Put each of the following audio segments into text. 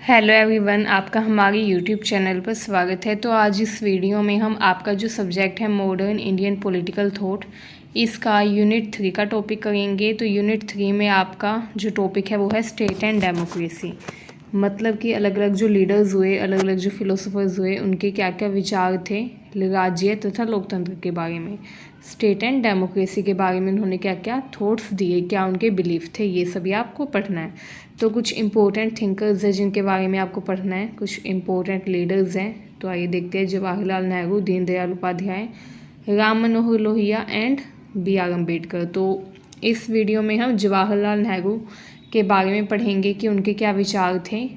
Hello everyone, आपका हमारी YouTube channel पर स्वागत है। तो आज इस वीडियो में हम आपका जो सब्जेक्ट है मॉडर्न इंडियन पॉलिटिकल थॉट, इसका यूनिट 3 का टॉपिक करेंगे। तो यूनिट 3 में आपका जो टॉपिक है वो है स्टेट एंड डेमोक्रेसी। मतलब कि अलग अलग जो लीडर्स हुए, अलग अलग जो फिलोसोफर्स हुए, उनके क्या क्या विचार थे राज्य तथा लोकतंत्र के बारे में, स्टेट एंड डेमोक्रेसी के बारे में उन्होंने क्या क्या थॉट्स दिए, क्या उनके बिलीफ थे, ये सभी आपको पढ़ना है। तो कुछ इंपॉर्टेंट थिंकर्स हैं जिनके बारे में आपको पढ़ना है, कुछ इंपॉर्टेंट लीडर्स हैं। तो आइए देखते हैं। Jawaharlal Nehru, Deendayal Upadhyay, Ram Manohar Lohia and B.R. अम्बेडकर। तो इस वीडियो में हम जवाहरलाल नेहरू के बारे में पढ़ेंगे कि उनके क्या विचार थे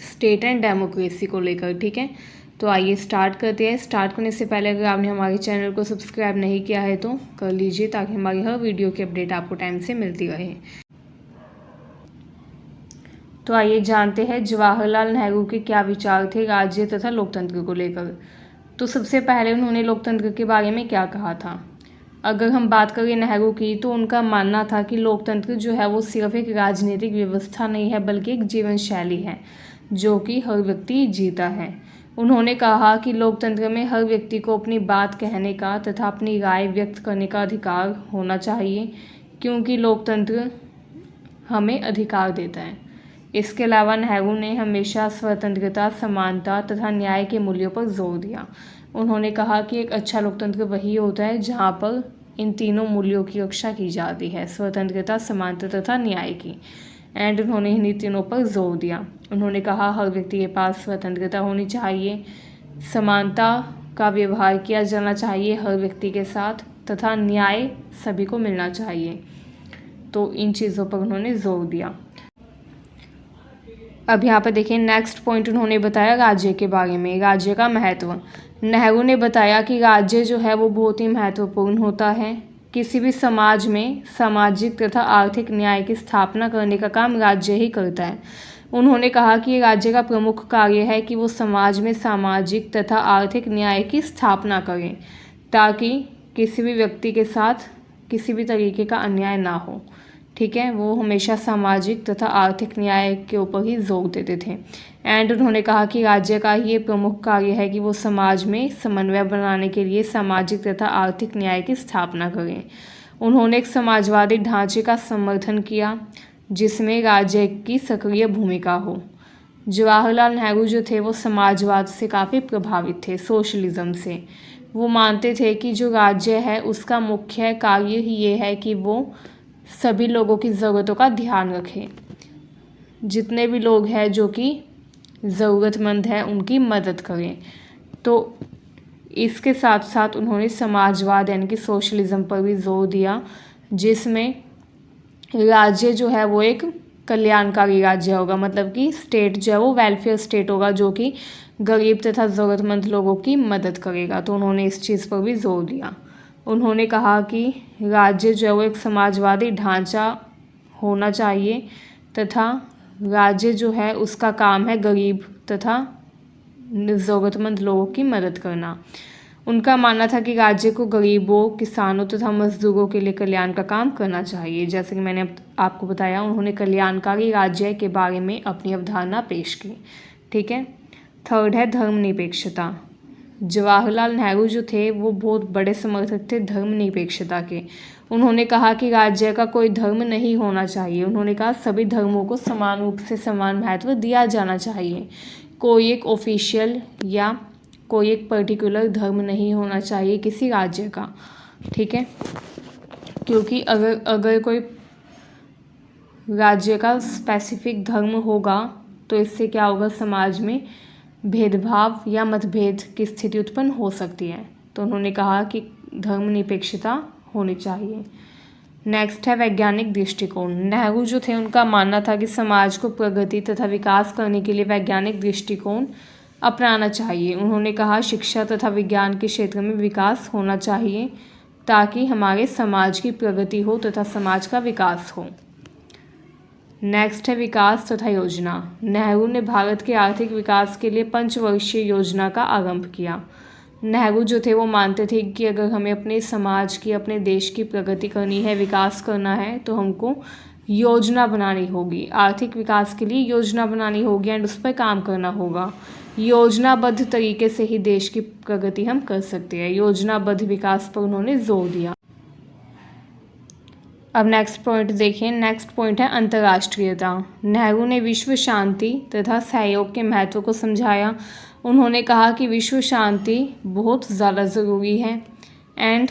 स्टेट एंड डेमोक्रेसी को लेकर। ठीक है, तो आइए स्टार्ट करते हैं। स्टार्ट करने से पहले अगर आपने हमारे चैनल को सब्सक्राइब नहीं किया है तो कर लीजिए, ताकि हमारी हर वीडियो की अपडेट आपको टाइम से मिलती रहे। तो आइए जानते हैं जवाहरलाल नेहरू के क्या विचार थे राज्य तथा लोकतंत्र को लेकर। तो सबसे पहले उन्होंने लोकतंत्र के बारे में क्या कहा था। अगर हम बात करें नेहरू की, तो उनका मानना था कि लोकतंत्र जो है वो सिर्फ एक राजनीतिक व्यवस्था नहीं है, बल्कि एक जीवन शैली है जो कि हर व्यक्ति जीता है। उन्होंने कहा कि लोकतंत्र में हर व्यक्ति को अपनी बात कहने का तथा अपनी राय व्यक्त करने का अधिकार होना चाहिए, क्योंकि लोकतंत्र हमें अधिकार देता है। इसके अलावा नेहरू ने हमेशा स्वतंत्रता, समानता तथा न्याय के मूल्यों पर जोर दिया। उन्होंने कहा कि एक अच्छा लोकतंत्र वही होता है जहाँ पर इन तीनों मूल्यों की रक्षा की जाती है, स्वतंत्रता, समानता तथा न्याय की। एंड उन्होंने इन्हीं तीनों पर जोर दिया। उन्होंने कहा हर व्यक्ति के पास स्वतंत्रता होनी चाहिए, समानता का व्यवहार किया जाना चाहिए हर व्यक्ति के साथ, तथा न्याय सभी को मिलना चाहिए। तो इन चीज़ों पर उन्होंने जोर दिया। अब यहाँ पर देखिए, नेक्स्ट पॉइंट उन्होंने बताया राज्य के बारे में, राज्य का महत्व। नेहरू ने बताया कि राज्य जो है वो बहुत ही महत्वपूर्ण होता है। किसी भी समाज में सामाजिक तथा आर्थिक न्याय की स्थापना करने का काम राज्य ही करता है। उन्होंने कहा कि राज्य का प्रमुख कार्य है कि वो समाज में सामाजिक तथा आर्थिक न्याय की स्थापना करें, ताकि किसी भी व्यक्ति के साथ किसी भी तरीके का अन्याय ना हो। ठीक है, वो हमेशा सामाजिक तथा आर्थिक न्याय के ऊपर ही जोर देते थे। एंड उन्होंने कहा कि राज्य का ये प्रमुख कार्य है कि वो समाज में समन्वय बनाने के लिए सामाजिक तथा आर्थिक न्याय की स्थापना करें। उन्होंने एक समाजवादी ढांचे का समर्थन किया जिसमें राज्य की सक्रिय भूमिका हो। जवाहरलाल नेहरू जो थे वो समाजवाद से काफ़ी प्रभावित थे, सोशलिज्म से। वो मानते थे कि जो राज्य है उसका मुख्य कार्य ही ये है कि वो सभी लोगों की ज़रूरतों का ध्यान रखें, जितने भी लोग हैं जो कि ज़रूरतमंद हैं उनकी मदद करें। तो इसके साथ साथ उन्होंने समाजवाद यानी कि सोशलिज्म पर भी जोर दिया, जिसमें राज्य जो है वो एक कल्याणकारी राज्य होगा, मतलब कि स्टेट जो है वो वेलफेयर स्टेट होगा जो कि गरीब तथा ज़रूरतमंद लोगों की मदद करेगा। तो उन्होंने इस चीज़ पर भी जोर दिया। उन्होंने कहा कि राज्य जो है वो एक समाजवादी ढांचा होना चाहिए, तथा राज्य जो है उसका काम है गरीब तथा ज़रूरतमंद लोगों की मदद करना। उनका मानना था कि राज्य को गरीबों, किसानों तथा मजदूरों के लिए कल्याण का काम करना चाहिए। जैसे कि मैंने आपको बताया, उन्होंने कल्याणकारी राज्य के बारे में अपनी अवधारणा पेश की। ठीक है, थर्ड है धर्मनिरपेक्षता। जवाहरलाल नेहरू जो थे वो बहुत बड़े समर्थक थे धर्मनिरपेक्षता के। उन्होंने कहा कि राज्य का कोई धर्म नहीं होना चाहिए। उन्होंने कहा सभी धर्मों को समान रूप से समान महत्व दिया जाना चाहिए। कोई एक ऑफिशियल या कोई एक पर्टिकुलर धर्म नहीं होना चाहिए किसी राज्य का। ठीक है, क्योंकि अगर कोई राज्य का स्पेसिफिक धर्म होगा तो इससे क्या होगा, समाज में भेदभाव या मतभेद की स्थिति उत्पन्न हो सकती है। तो उन्होंने कहा कि धर्मनिरपेक्षता होनी चाहिए। नेक्स्ट है वैज्ञानिक दृष्टिकोण। नेहरू जो थे उनका मानना था कि समाज को प्रगति तथा विकास करने के लिए वैज्ञानिक दृष्टिकोण अपनाना चाहिए। उन्होंने कहा शिक्षा तथा विज्ञान के क्षेत्र में विकास होना चाहिए, ताकि हमारे समाज की प्रगति हो तथा समाज का विकास हो। नेक्स्ट है विकास तथा योजना। नेहरू ने भारत के आर्थिक विकास के लिए पंचवर्षीय योजना का आरंभ किया। नेहरू जो थे वो मानते थे कि अगर हमें अपने समाज की, अपने देश की प्रगति करनी है, विकास करना है, तो हमको योजना बनानी होगी, आर्थिक विकास के लिए योजना बनानी होगी एंड उस पर काम करना होगा। योजनाबद्ध तरीके से ही देश की प्रगति हम कर सकते हैं। योजनाबद्ध विकास पर उन्होंने जोर दिया। अब नेक्स्ट पॉइंट देखिए। नेक्स्ट पॉइंट है अंतर्राष्ट्रीयता। नेहरू ने विश्व शांति तथा सहयोग के महत्व को समझाया। उन्होंने कहा कि विश्व शांति बहुत ज़्यादा ज़रूरी है एंड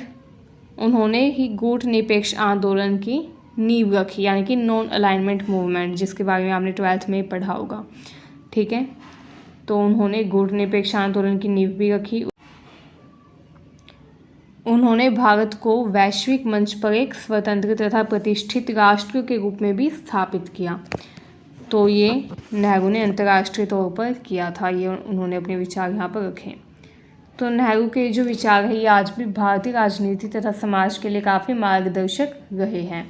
उन्होंने ही गुटनिरपेक्ष आंदोलन की नींव रखी, यानी कि नॉन अलाइनमेंट मूवमेंट, जिसके बारे में आपने 12th में पढ़ा होगा। ठीक है, तो उन्होंने गुटनिरपेक्ष आंदोलन की नींव भी रखी। उन्होंने भारत को वैश्विक मंच पर एक स्वतंत्र तथा प्रतिष्ठित राष्ट्र के रूप में भी स्थापित किया। तो ये नेहरू ने अंतर्राष्ट्रीय तौर पर किया था, ये उन्होंने अपने विचार यहाँ पर रखे। तो नेहरू के जो विचार है ये आज भी भारतीय राजनीति तथा समाज के लिए काफ़ी मार्गदर्शक रहे हैं।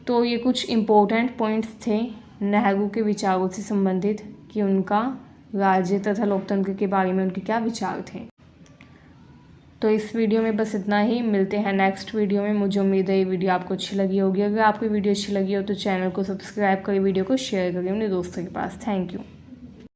तो ये कुछ इम्पोर्टेंट पॉइंट्स थे नेहरू के विचारों से संबंधित कि उनका राज्य तथा लोकतंत्र के बारे में उनके क्या विचार थे। तो इस वीडियो में बस इतना ही। मिलते हैं नेक्स्ट वीडियो में। मुझे उम्मीद है ये वीडियो आपको अच्छी लगी होगी। अगर आपको वीडियो अच्छी लगी हो तो चैनल को सब्सक्राइब करें, वीडियो को शेयर करें अपने दोस्तों के पास। Thank you.